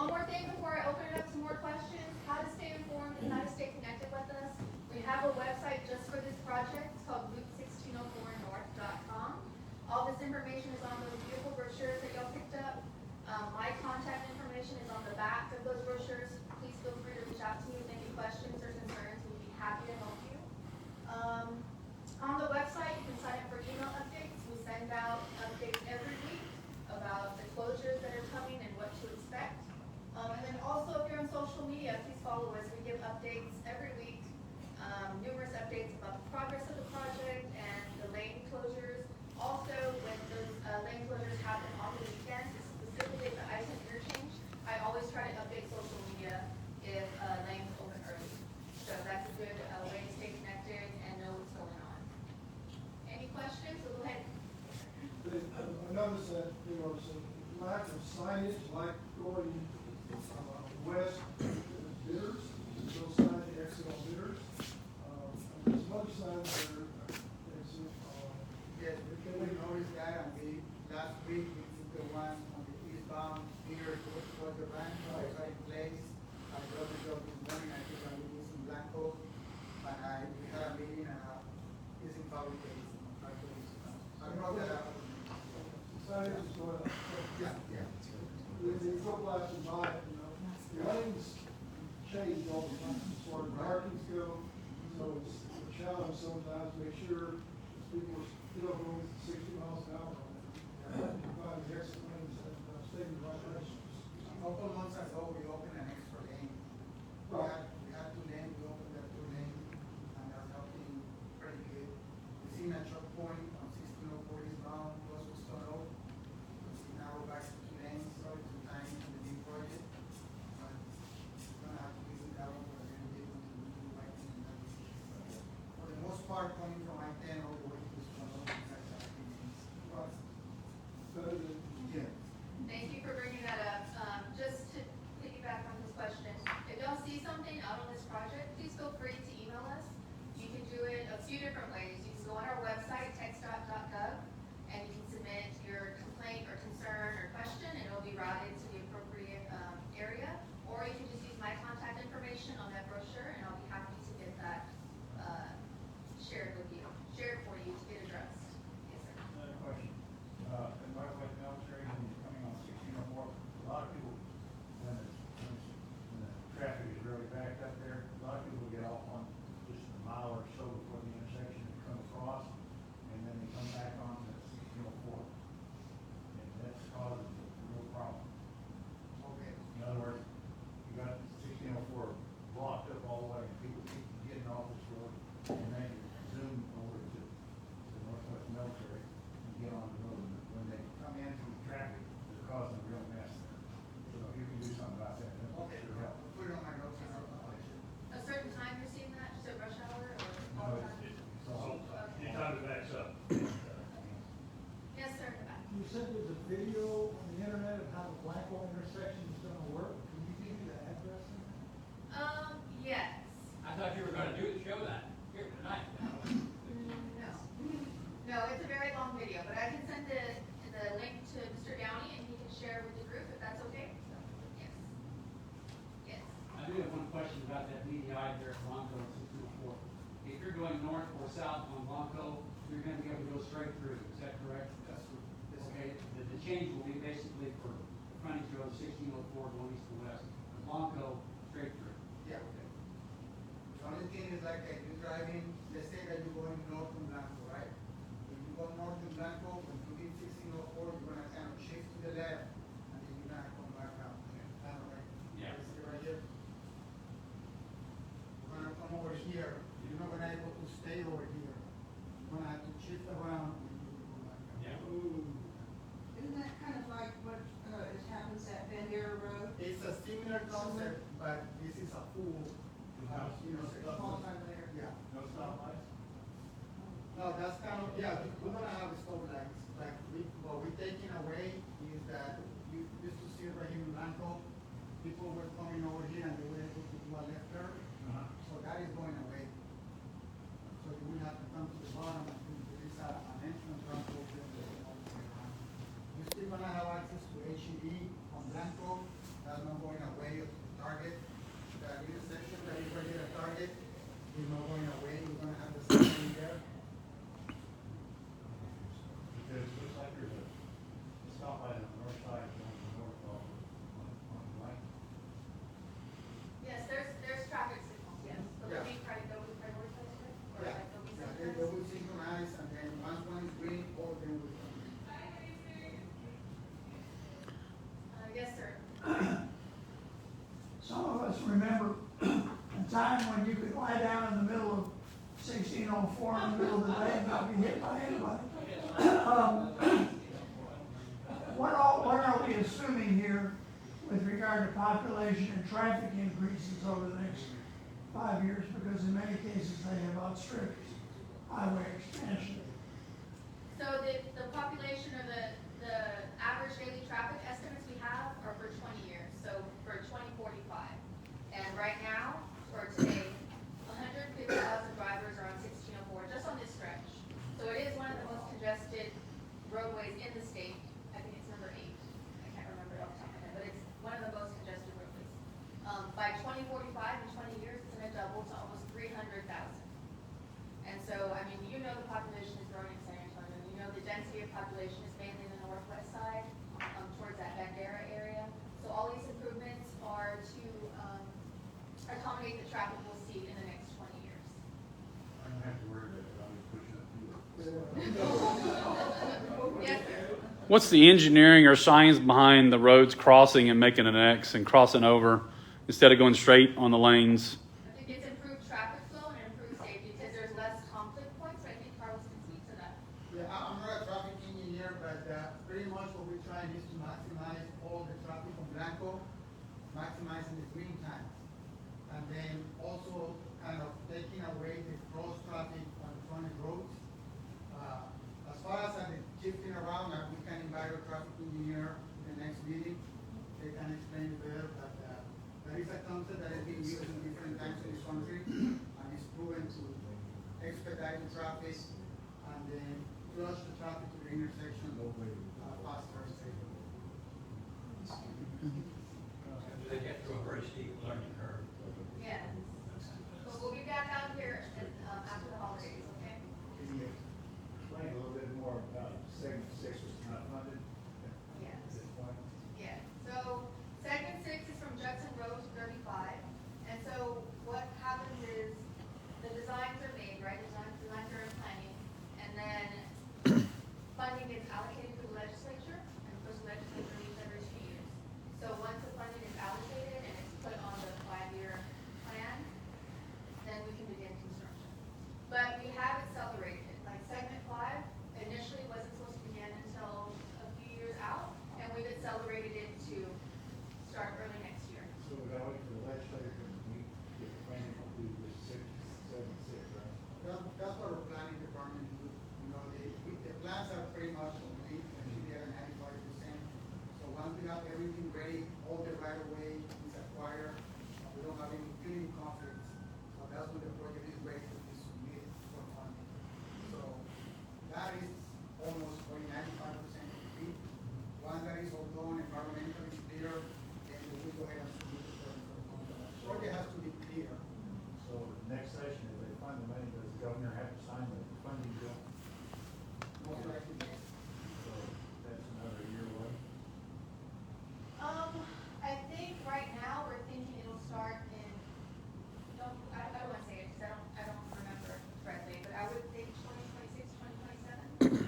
One more thing before I open it up to more questions, how to stay informed and how to stay connected with us. We have a website just for this project. It's called route1604north.com. All this information is on those beautiful brochures that y'all picked up. My contact information is on the back of those brochures. Please feel free to reach out to me with any questions or concerns. We'll be happy to help you. On the website, you can sign up for email updates. We send out updates every week about the closures that are coming and what to expect. And then also, if you're on social media, please follow us. We give updates every week, numerous updates about the progress of the project and the lane closures. Also, when those lane closures happen on the weekends, specifically at the Iceland interchange, I always try to update social media if lanes open early. So that's a good way to stay connected and know what's going on. Any questions? So go ahead. I noticed that there was a lack of signage, like going west bidders, no sign to exit on bidders. There's one sign there, Yes, we noticed that, and we, last week, we took the one on the eastbound here towards the ranch, I got in place. I brought the job this morning, I think I'm using Blanco, and we had a meeting, and using public days. I don't know that. signage is going up. Yeah. The foot lights and by it, the lanes change all the time as far as markings go. So it's a challenge sometimes to make sure people are going 60 miles an hour on it. Find the exit lanes and stay in the right direction. A couple of months ago, we opened an extra lane. We had 2 lanes, we opened that 2 lanes, and that's helping pretty good. We seen a choke point on 1604 eastbound, close to Stone Oak. Now we're back to 2 lanes, so it's in time for the new project. But we're gonna have to visit that one, but then we continue to do right thing in that decision. For the most part, coming from I-10 all the way to Stone Oak, it's like that. Better than, Yeah. Thank you for bringing that up. Just to piggyback on this question, if y'all see something out on this project, please feel free to email us. You can do it a few different ways. You can go on our website, TxdOT.gov, and you can submit your complaint or concern or question, and it'll be routed to the appropriate area. Or you can just use my contact information on that brochure, and I'll be happy to get that shared for you to get addressed. Yes, sir. Another question. In Northwest Military, when you're coming on 1604, a lot of people, when the traffic is really backed up there, a lot of people get off on just a mile or so before the intersection and come across, and then they come back on to 1604. And that's causing a real problem. Okay. In other words, you got 1604 blocked up all the way, and people keep getting off this road, and then you zoom over to Northwest Military and get on the road. When they come into the traffic, they're causing a real mess there. So if you can do something about that, that would Okay, sure help. I'll put it on my notes and I'll let you. A certain time you're seeing that, just at rush hour or No, all the time? it's all the time. Anytime it backs up. Yes, sir, in the back. you said there's a video on the internet of how the Blanco intersection is gonna work. Can you give me the address? Yes. I thought you were gonna show that here tonight. No. No, it's a very long video, but I can send the link to Mr. Downey and he can share with the group if that's okay. So, yes. Yes. I do have one question about that median there at Blanco and 604. If you're going north or south on Blanco, you're gonna be able to go straight through, is that correct? That's what this. Okay, the change will be basically for the frontage road 1604 going east to west, and Blanco straight through. Yeah. The only thing is like if you're driving, let's say that you're going north from Blanco, right? If you go north from Blanco, when you hit 1604, you're gonna kind of shift to the left, and then you're gonna come back out. Kind of right? Yeah. You see right here? We're gonna come over here, you're not gonna able to stay over here. You're gonna have to shift around and you go back out. Yeah. Ooh. Isn't that kind of like what happens at Bandera Road? It's a similar concept, but this is a full, No. you know, Small time there. yeah. No stop us remember a time when you could lie down in the middle of 1604 in the middle of the day and not be hit by anybody. What are we assuming here with regard to population and traffic increases over the next 5 years? Because in many cases, they have outstripped highway expansion. So the population or the average daily traffic estimates we have are for 20 years, so for 2045. And right now, or today, 150,000 drivers are on 1604, just on this stretch. So it is one of the most congested roadways in the state. I think it's number 8. I can't remember it off the top of my head, but it's one of the most congested roadways. By 2045, in 20 years, it's gonna double to almost 300,000. And so, I mean, you know the population is growing in San Antonio. You know the density of population is mainly in the northwest side, towards that Bandera area. So all these improvements are to accommodate the traffic we'll see in the next 20 years. I don't have to worry about it, I'll be pushing it through. Yes, sir. What's the engineering or science behind the roads crossing and making an X and crossing over instead of going straight on the lanes? I think it's improved traffic flow and improved safety because there's less conflict points. I think Carlos can speak to that. Yeah, I'm not a traffic engineer, but pretty much what we're trying is to maximize all the traffic on Blanco, maximizing the green times. And then also kind of taking away the cross traffic on the frontage roads. As far as the shifting around, we can invite our traffic engineer in the next meeting. They can explain it better, but that is a concept that has been used in different times in this country, and it's proven to expedite the traffic and then flush the traffic to the intersection faster and safer. They get through a very steep learning curve. Yes. But we'll be back out here after the holidays, okay? Can you explain a little bit more about segment 6 was not funded Yes. at this point? Yeah, so segment 6 is from Judson Road to 35. And so what happens is the designs are made, right? Designs are in planning. And then funding gets allocated to the legislature. And of course, the legislature meets every 2 years. So once the funding is allocated and it's put on the 5-year plan, then we can begin construction. But we have accelerated it. Like segment 5 initially wasn't supposed to begin until a few years out, and we've accelerated it to start early next year. So we gotta wait for the legislature to meet, get the planning to do this 76, right? That's what our planning department do. You know, the plans are pretty much complete, and we get 95%. So once we have everything ready, all the right of way is acquired, we don't have any filling conflicts. So that's when the project is ready to be submitted for funding. So that is almost 95% complete. Once that is all done, environmentally clear, then we go ahead and submit the project for funding. The project has to be clear. So the next session, if they fund the money, does the governor have to sign the funding bill? Most likely, yes. So that's another year away. I think right now we're thinking it'll start in, I don't want to say it because I don't remember correctly, but I would think 2026, 2027. 27.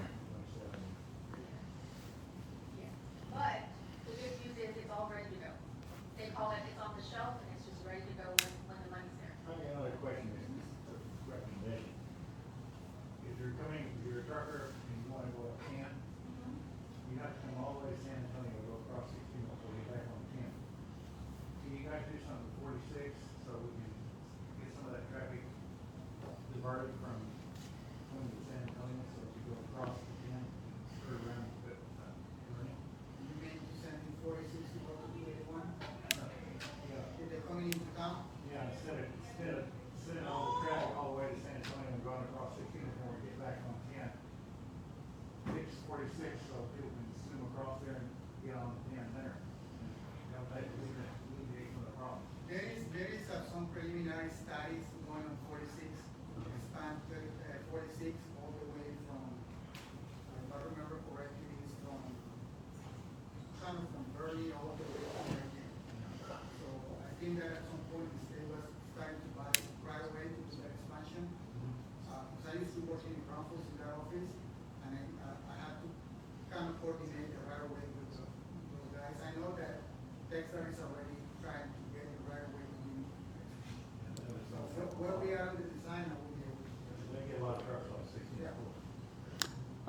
Yeah. But the good news is it's all ready to go. They call it, it's on the shelf and it's just ready to go when the money's there. I got another question, is a recommendation. If you're coming, if you're a trucker and you wanna go up 10, you have to come all the way to San Antonio, go across 16, so you're back on 10. Can you guys do something with 46, so we can get some of that traffic diverted from going to San Antonio, so if you go across the 10, curve around, but, You mean sending 46 to go to 81? yeah. If they're coming into town? Yeah, instead of sending all the traffic all the way to San Antonio and going across 16 before we get back on 10. Fix 46 so people can swim across there and get on the 10 there. And help that alleviate some of the problems. There is some preliminary studies going on 46, span 46 all the way from, if I remember correctly, it's from, kind of from Berlin all the way to Oregon. So I think that at some point the state was starting to buy right away to do that expansion. Because I used to work in Brownsville in that office, and I had to kind of coordinate the right away with those guys. I know that Texas is already trying to get the right away in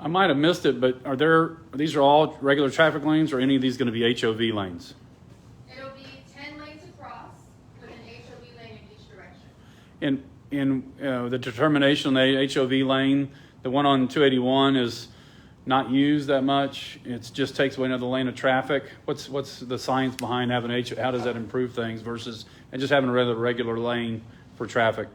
I might have missed it, but these are all regular traffic lanes, or any of these going to be HOV lanes? It'll be 10 lanes across with an HOV lane in each direction. In the determination on the HOV lane, the one on 281 is not used that much. It just takes away another lane of traffic. What's the science behind having how does that improve things versus and just having a regular lane for traffic?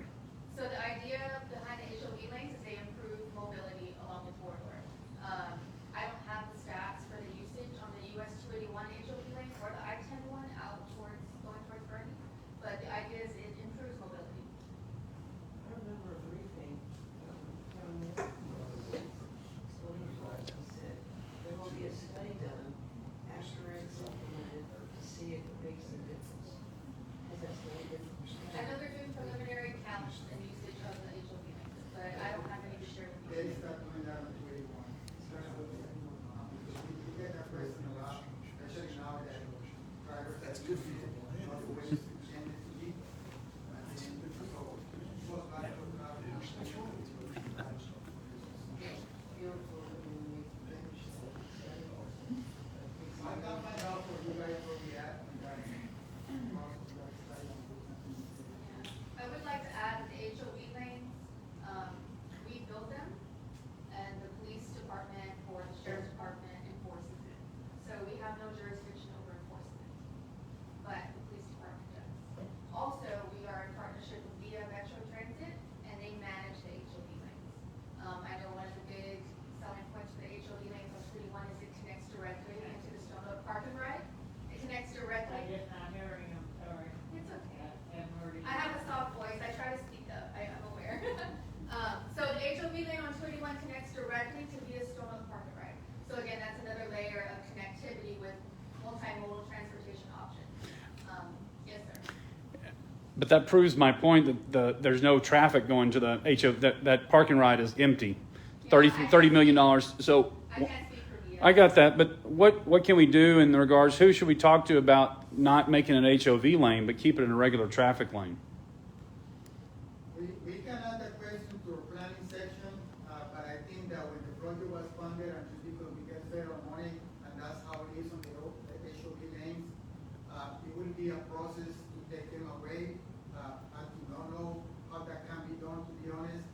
So the idea behind the HOV lanes is they improve mobility along the corridor. I don't have the stats for the usage on the US 281 HOV lane or the I-10 one out going towards Bernie, but the idea is it improves mobility. I remember a briefing, there will be a study done after it's implemented to see if it makes a difference. Has that study been? I know they're doing preliminary counts and usage of the HOV lanes, but I don't have any to share with They you. start doing that on 281. We get that question a lot, especially now that drivers are using it, not the way it's intended to be. And then, so, most likely, Beautiful, when we finish that study. I got my out for you guys where we at, and then, I would like to add that the HOV lanes, we build them, and the police department or the sheriff's department enforces it. So we have no jurisdiction over enforcement, but the police department does. Also, we are in partnership with Via Metro Transit, and they manage the HOV lanes. I know one of the big selling points for the HOV lanes on 31 is it connects directly into the Stone Oak Park and Ride. It connects directly. not hearing him, sorry. It's okay. I'm already. I have a soft voice, I try to speak up, I am aware. So the HOV lane on 21 connects directly to Via Stone Oak Park and Ride. So again, that's another layer of connectivity with multimodal transportation options. Yes, sir. But that proves my point that there's no traffic going to the HOV. That parking ride is empty. $30 million. So I can't speak for Via. I got that, but what can we do in regards? Who should we talk to about not making an HOV lane but keep it in a regular traffic lane? we can add that question to our planning section, but I think that when the project was funded, and just because we get federal money, and that's how it is on the HOV lanes, it will be a process to take them away. I do not know how that can be done, to be honest,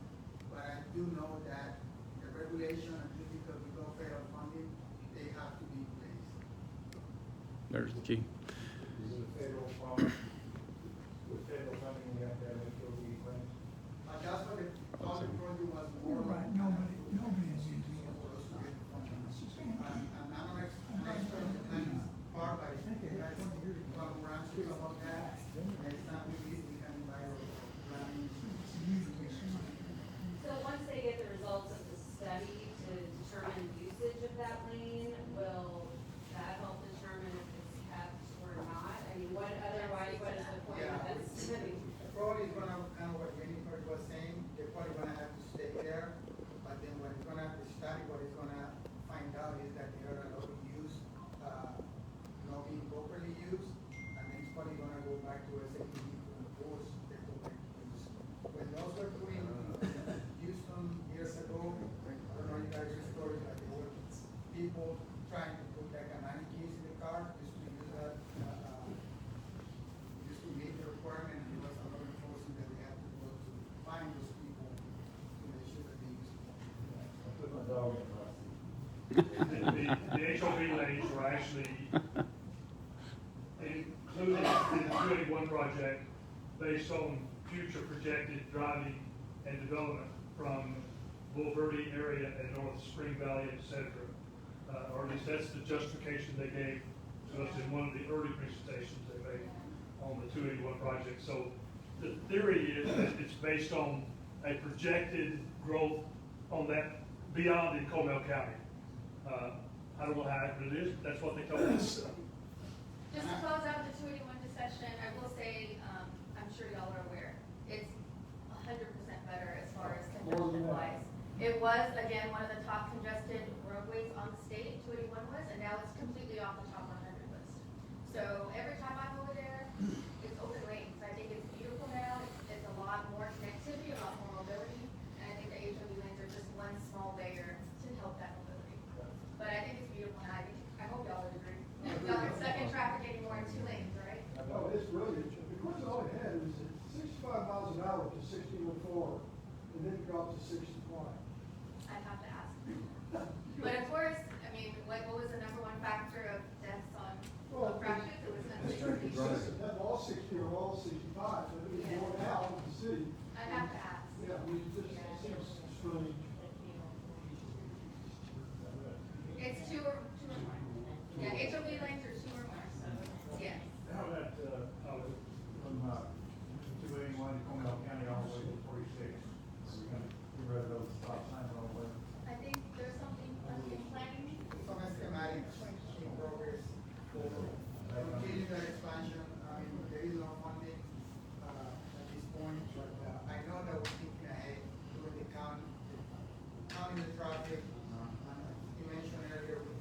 but I do know that the regulation, and just because we got federal funding, they have to be in place. There's the key. Is it a federal problem? With federal funding, we have to have HOV lanes. That's what how the project was more. Right, nobody is using it. And I'm an expert in the planning part, but I think you guys come around to about that. Next time we meet, we can invite our planning. So once they get the results of the study to determine usage of that lane, will that help determine if it's kept or not? I mean, what otherwise, what is the point of this study? Probably gonna, kind of what Jennifer was saying, they're probably gonna have to stay there, but then what it's gonna have to study, what it's gonna find out is that there are a lot of use, not being properly used, and then it's probably gonna go back to SAP to enforce the correct use. When those were put in Houston years ago, I don't know you guys' stories, but there were people trying to put like a 90 keys in the car, just to use that, just to meet the requirement, and there was a lot of enforcement that we had to go to find those people to make sure that they use it. I put my dog in the The HOV lanes were actually included in the 281 project based on future projected driving and development from Bull Verde area and North Spring Valley, et cetera. Or at least that's the justification they gave to us in one of the early presentations they made on the 281 project. So the theory is that it's based on a projected growth on that beyond in Comal County. I don't know how accurate it is, but that's what they told us. Just to close out the 281 discussion, I will say, I'm sure y'all are aware, it's 100% better as far as congestion wise. It was, again, one of the top congested roadways on the state, 281 was, and now it's completely off the top 100 list. So every time I'm over there, it's open lanes. I think it's beautiful now, it's a lot more connectivity, a lot more mobility, and I think the HOV lanes are just one small layer to help that 65, so if it's going out of the city. I'd have to ask. Yeah, I mean, it just seems strange. It's two or more. Yeah, HOV lanes are two or more, so, yes. How about, from, 281 Commonwealth County all the way to 46? We're gonna get rid of those stop signs all the way. I think there's something in planning. Some schematics in progress for continuing that expansion. I mean, there is no funding, at this point, but, I know that we're thinking ahead with the counting the traffic. You mentioned earlier, we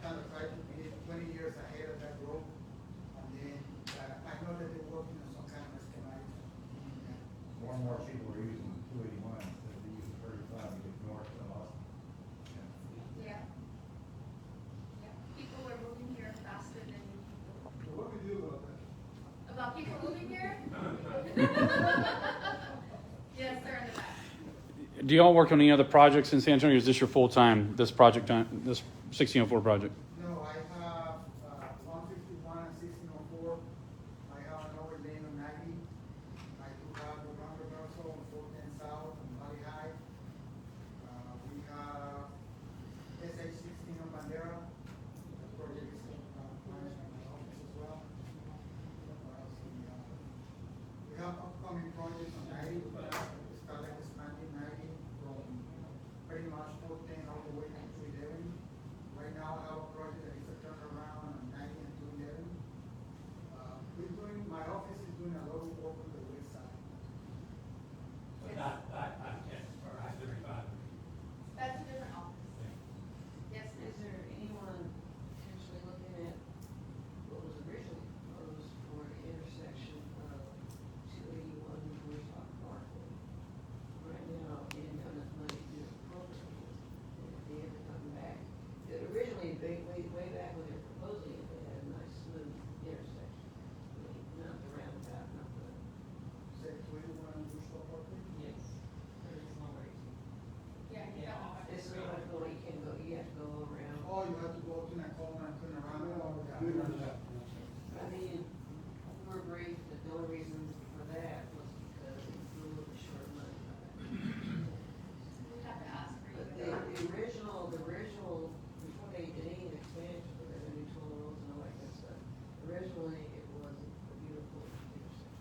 kind of try to be 20 years ahead of that growth. And then, I know that they're working on some kind of schematics. More and more people are using 281 instead of using 35 to get north of Austin. Yeah. Yeah, people are moving here faster than people. So what do we do about that? About people moving here? Yes, they're in the back. Do y'all work on any other projects in San Antonio, or is this your full-time, this project, this 1604 project? No, I have, 151 and 1604. I have an overlane on 90. I do have the roundabout also on 410 South and Valley High. We have SH 16 on Bandera. The project is managed by my office as well. What else do we have? We have upcoming projects on 90. We started expanding 90 from pretty much 410 all the way to 211. Right now, I have a project that is a turnaround on 90 and 211. My office is doing a lot of work on the west side. But not I-10 or I-35. That's a different office. Yes, Is there anyone potentially looking at what was originally proposed for the intersection of 281 and Woodstock Parkway? Right now, they didn't have enough money to do it appropriately. If they ever come back, it originally, way back when they were proposing it, they had a nice smooth intersection. Not the roundabout, not the, Say 21 on Bushwalk Parkway. yes, there is no way. yeah, you don't. It's not like, well, you can go, you have to go around. Oh, you have to go to Nakoma and turn around. I mean, we're briefed that the only reason for that was because it was a little bit short of money. We'd have to ask for But you. the original, before they did any expansion, for their new toll roads and all that kind of stuff, originally it was a beautiful intersection.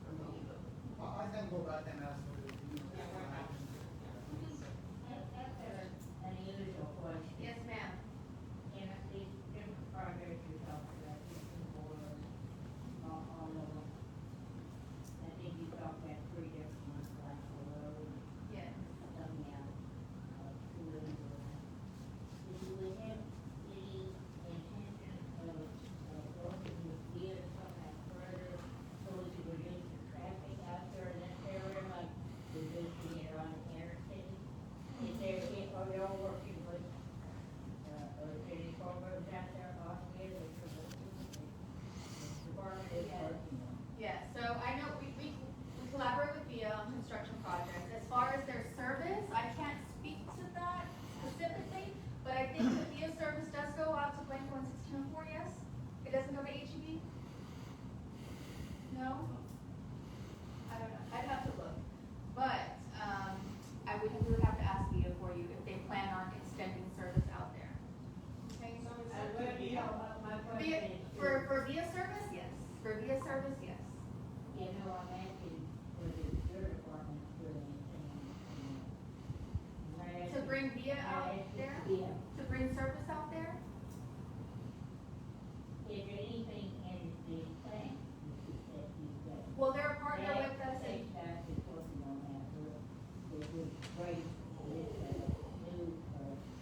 I mean, I can go back and ask for the. An unusual question. Yes, ma'am. In these different projects you talked about, all of them. I think you talked about 3 different ones, like the road, Yes. something else, two of them. Do we have any intention of working with you somehow further so we can reduce the traffic out there in that area, like reducing it on the interstate? Are y'all working with, city programs out there, possibly, that you're working with? The department is working on? Yes, so I know we collaborate with VIA on construction projects. As far as their service, I can't speak to that specifically, but I think the VIA service does go out to Blanco and 1604, yes? It doesn't go to HEB? No? I don't know, I'd have to look. But, we would have to ask VIA for you if they plan on extending service out there. Okay, so it's up to VIA. My VIA, question is. for VIA service, yes. For VIA service, yes. You know, I'm asking, was it your department doing anything? To bring VIA out there? Yeah. To bring service out there? Is there anything in the plan that you've got? Well, they're a partner with us and TxdOT is working on that, we're waiting for this, new,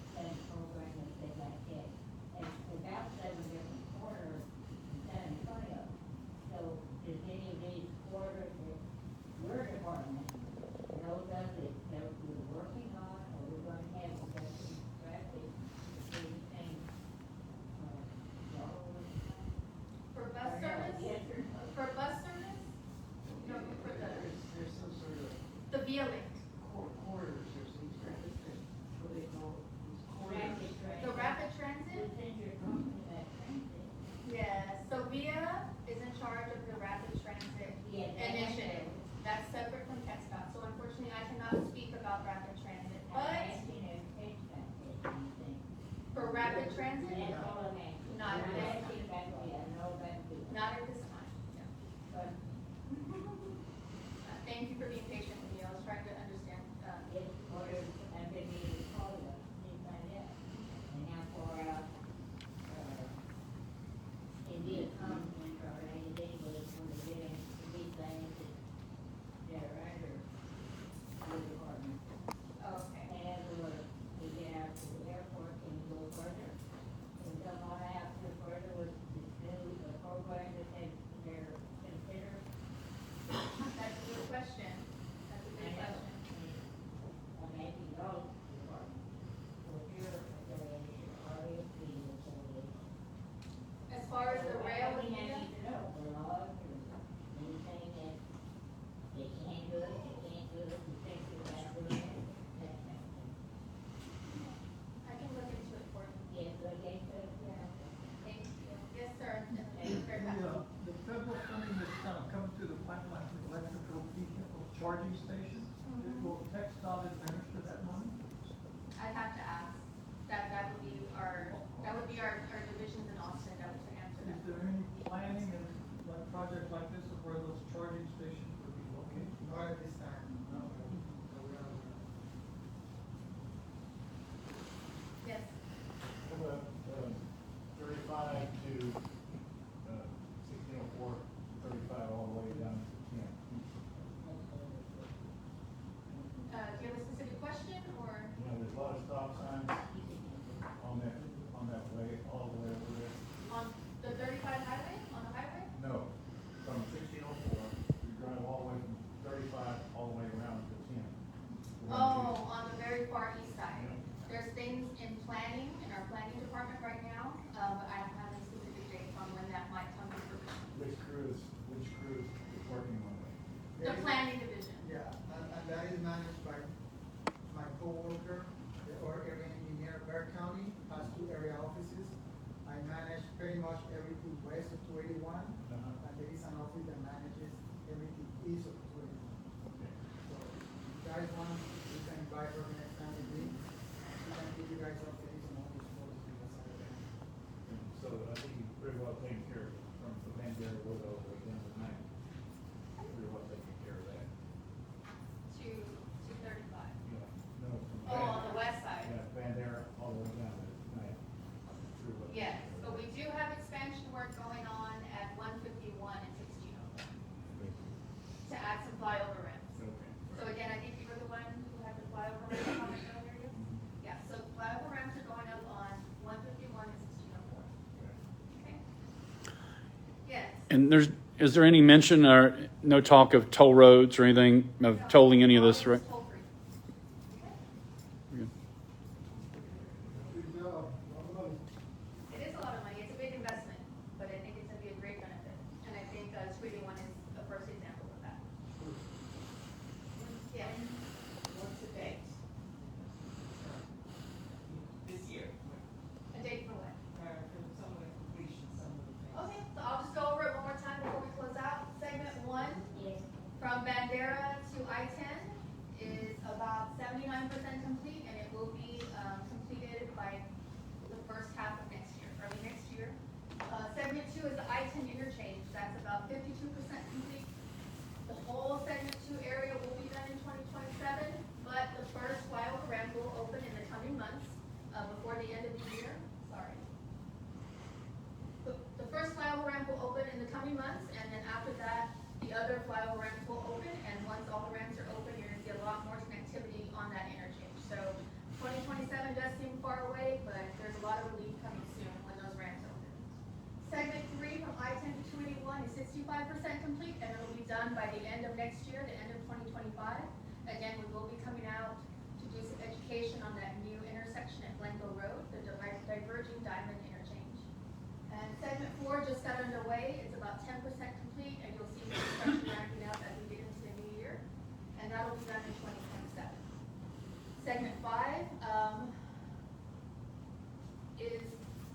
study program and things like that. And it's about 7 different quarters in San Antonio. So, does any of these quarters that charging stations? Will TxdOT administer that money? I'd have to ask. That would be our divisions in Austin that would answer Is that. there any planning in like projects like this of where those charging stations would be located? Not at this time. No. Yes. How about, 35 to, 1604, 35 all the way down to 10? Do you have a specific question or? You know, there's a lot of stop signs on that way, all the way over there. On the 35 highway, on the highway? No, from 1604, you drive all the way from 35 all the way around to 10. Oh, on the very far east side. Yeah. There's things in planning, in our planning department right now, but I don't have any specific dates on when that might come to fruition. Which crew is working on that? The planning division. Yeah, and that is managed by my coworker, or area engineer, Bear County, has 2 area offices. I manage pretty much everything west of 281, and there is an office that manages everything east of 281. Okay. So, if you guys want, you can invite her next time we meet, and she can give you guys updates on all these projects we decided on. And so I think you pretty well taken care of from the Bandera Road all the way down to 9. Pretty well taken care of that. To 35. Yeah, no, from Oh, on the west side. Yeah, Bandera all the way down to 9. Pretty well Yes, taken care but of we do have expansion work going on at 151 and 1604 to add some flyover ramps. that. Okay. So again, I think you were the one who had the flyover ramp comment earlier. Yes? Yeah, so flyover ramps are going up on 151 and 1604. Okay. Okay? Yes. And is there any mention or no talk of toll roads or anything of tolling any of this, right? Toll free. Okay? Good job, lot of money. It is a lot of money. It's a big investment, but I think it's gonna be a great benefit. And I think, 281 is the first example of that. Yeah. What's the date? This year, A date for what? for some of the completion, some of the things. Okay, so I'll just go over it one more time before we close out. Segment 1, Yes. from Bandera to I-10 is about 79% complete, and it will be completed by the first half of next year, early next year. Segment 2 is the I-10 interchange. That's about 52% complete. The whole segment 2 area will be done in 2027, but the first flyover ramp will open in the coming months, before the end of the year. Sorry. The first flyover ramp will open in the coming months, and then after that, the other flyover ramps will open, and once all the ramps are open, you're gonna see a lot more connectivity on that interchange. So 2027 does seem far away, but there's a lot of relief coming soon when those ramps open. Segment 3 from I-10 to 281 is 65% complete, and it'll be done by the end of next year, the end of 2025. Again, we will be coming out to do some education on that new intersection at Glencoe Road, the diverging diamond interchange. And segment 4 just got underway. It's about 10% complete, and you'll see the construction ramping up as we get into the new year. And that'll be done in 2027. Segment 5 is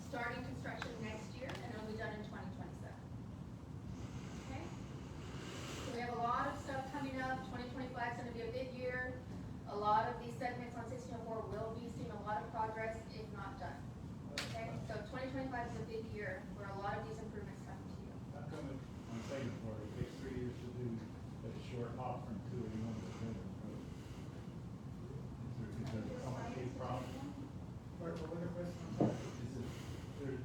starting construction next year, and it'll be done in 2027. Okay? So we have a lot of stuff coming up. 2025 is gonna be a big year. A lot of these segments on 1604 will be seeing a lot of progress, if not done. Okay, so 2025 is a big year where a lot of these improvements come to you. How come it, on segment 4, it takes 3 years to do a short hop from 281 to 200? Is there a complicated problem? What was the question? Is it, there,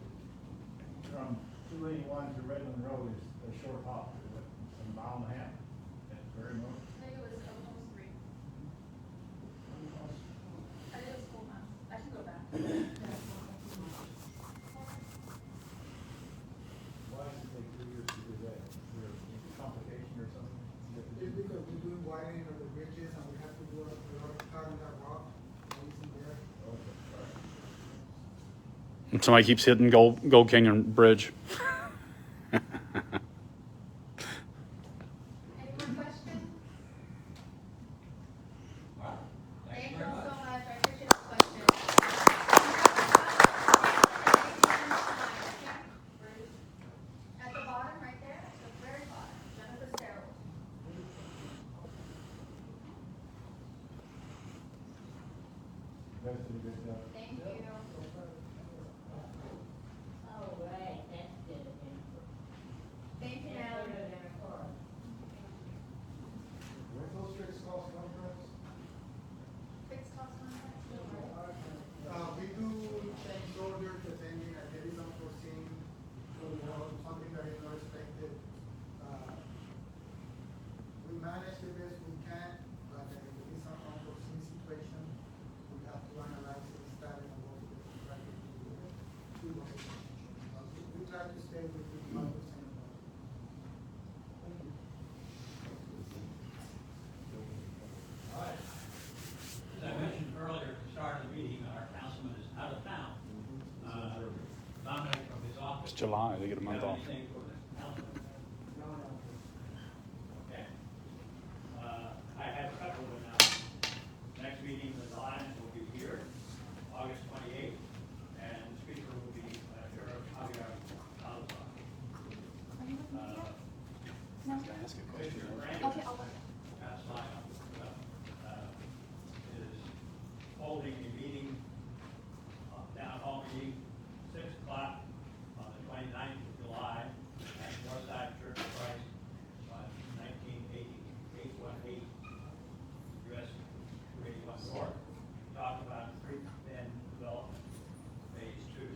from 281 to Redland Road is a short hop, is it a mile and a half at very most? I think it was almost 3. I think it was 4 months. I should go back. Why does it take 3 years to do that? Is there a complication or something? Just because we're doing widening of the bridges and we have to do a lot of cutting that rock, using there. Okay, all right. And somebody keeps hitting Gold Canyon Bridge. Any more questions? Wow, thank Thank you you very all much. so much. I appreciate the questions. At the bottom, right there, at the very bottom, Jennifer Sarah. good job. Thank you. All right, that's good. Thank you, That's ma'am. what they're there for. Where's those fixed cost contracts? Fixed cost contracts? We do change orders depending if there is unforeseen, something that is not expected. We manage the best we can, but if there is some unforeseen situation, we have to analyze it, study, and work with the contractor to do those situations. But we try to stay within 1% of budget. Thank you. All right. As I mentioned earlier at the start of the meeting, our councilman is out of town. Dominic from his office. It's July, they get a Do you month have off. anything for the councilman? Okay. I have a couple of announcements. Next meeting with the Lions will be here, August 28th, and the speaker will be Sheriff Javier Salazar. No? Commissioner Brandon. Okay, I'll look. Is holding a meeting, town hall meeting, 6 o'clock on the 29th of July at Northside Church of Christ on 818 US 281 North. Talk about Creek Bend Development Phase 2.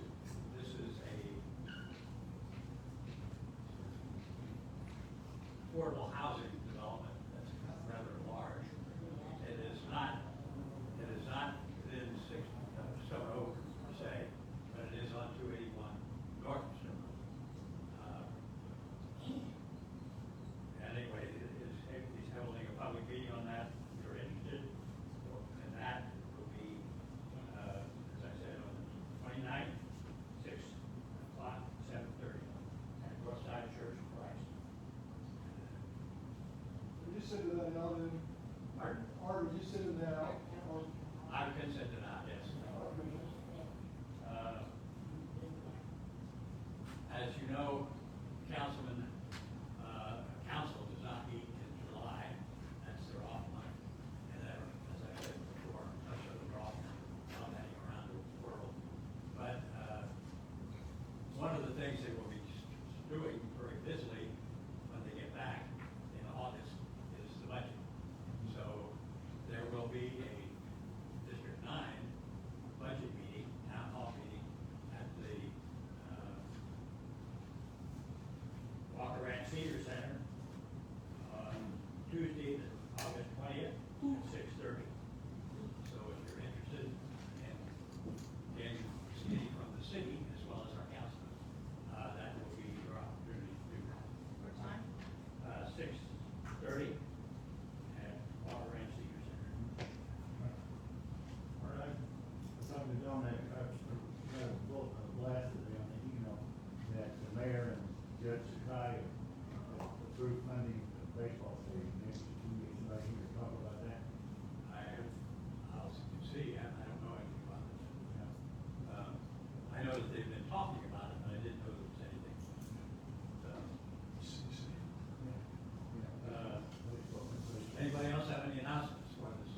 This is a affordable housing development that's rather large. It is not within Stone Oak per se, but it is on 281 North Stone Oak. Anyway, he's holding a public meeting on that. If you're interested in that, it will be, as I said, on the 29th, 6 o'clock, 7:30 at Northside Church of Christ. Did you send that out in, Pardon? Art, did you send that out? I can send it out, yes. As you know, councilman, council does not meet in July. That's their off month. And that, as I said before, most of them are off commenting around the world. But, one of the things they will be doing very busily when they get back in August is the budget. So there will be a District 9 budget meeting, town hall meeting at the Walker Ranch Senior Center on Tuesday, August 20th at 6:30. So if you're interested in getting seeing from the city as well as our councilman, that will be your opportunity to do that. What time? 6:30 at Walker Ranch Senior Center. All right. Something to donate, got a blast today on the email that the mayor and Judge Sakai approved funding the baseball stadium next year. Can you get somebody here to talk about that? I'll see, I don't know anything about it. I know that they've been talking about it, but I didn't know there was anything. Anybody else have any announcements for this?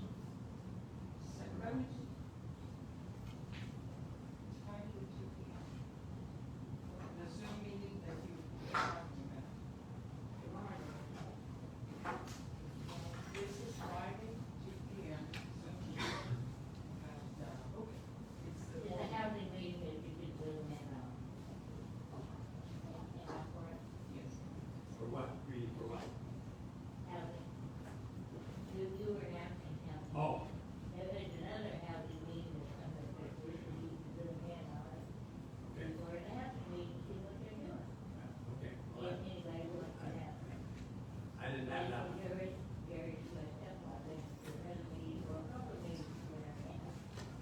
The Zoom meeting that you were talking about. This is Friday, 2 p.m. Zoom meeting. And, it's the. Yeah, the housing meeting that you did with them Yes. For what, reading for what? housing. You were asking housing. Oh, There's another housing meeting that's coming up, which we should do again on it. okay, Before the housing meeting, see what they're doing. okay. Well, If anybody wants to have. I didn't have that one. Very myself, I think, the other meeting, or a couple of meetings when I can.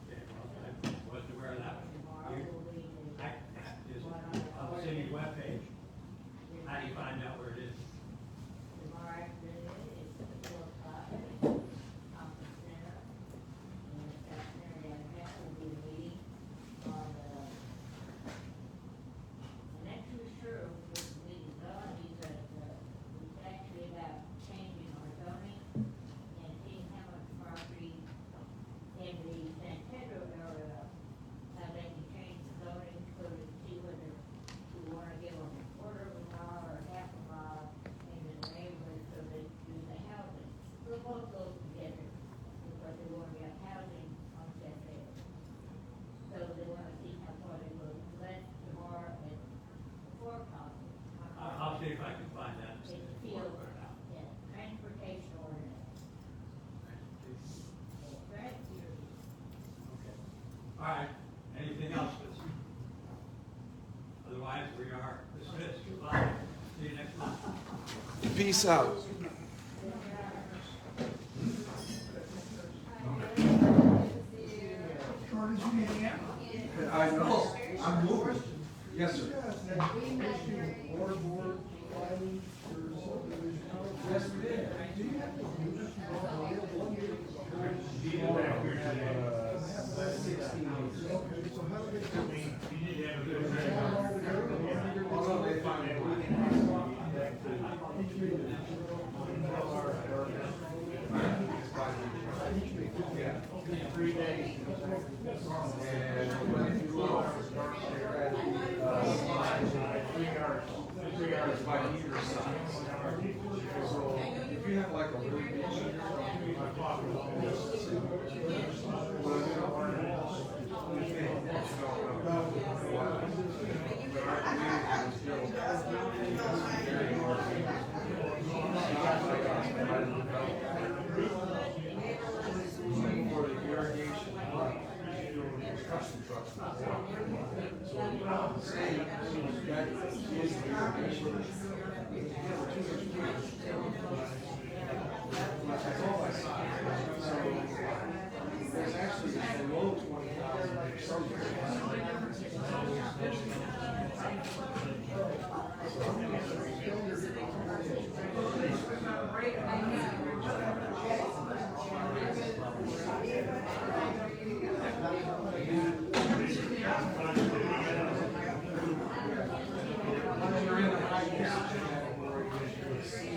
Okay, well, I wasn't aware of that one. Tomorrow You- will be the. Is it on the city webpage? How do you find out where it is? Tomorrow afternoon, it's at 4 o'clock, conference center. And the South Center downtown will be the meeting on I'm not too sure what the meeting's on, because, it's actually about changing our zoning and seeing how much property in the San Pedro area if I can find that. It's field, yeah, transportation ordinance. Right here. Okay. All right, anything else, Chris? Otherwise, we are dismissed. Goodbye. See you next month. Peace out. Shortest meeting ever. I know. I'm moving. Yes, sir. Water board, planning, or subdivision. Yes, we did. Do you have to do this? Okay, so how do they? Although they find it. Yeah. 3 days. And when you look, three yards by either side. So if you have like a really big sheet or something, you might pop it up. But for the irrigation, custom trucks. So what I'm saying is that is irrigation. That's all I saw. So there's actually below 20,000 somewhere. You're in the high usage category, you exceed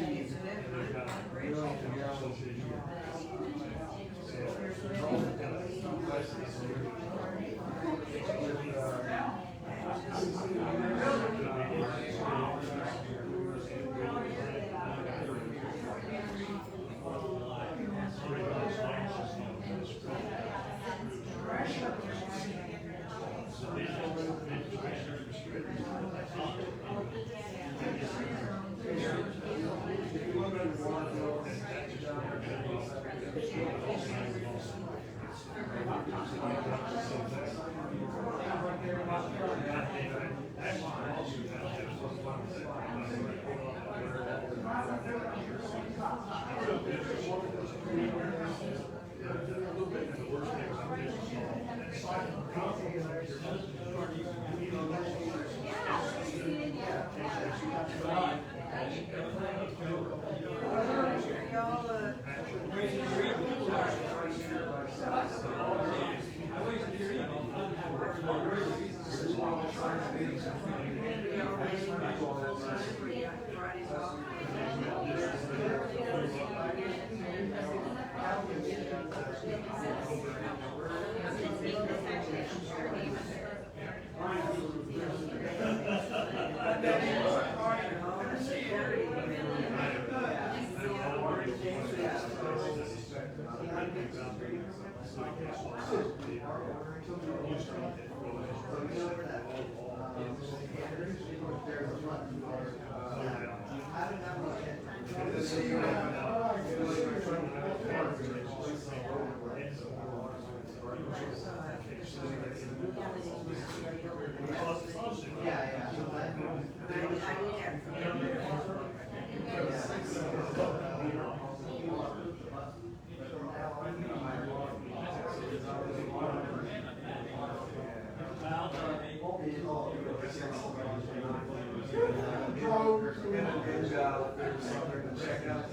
Check out.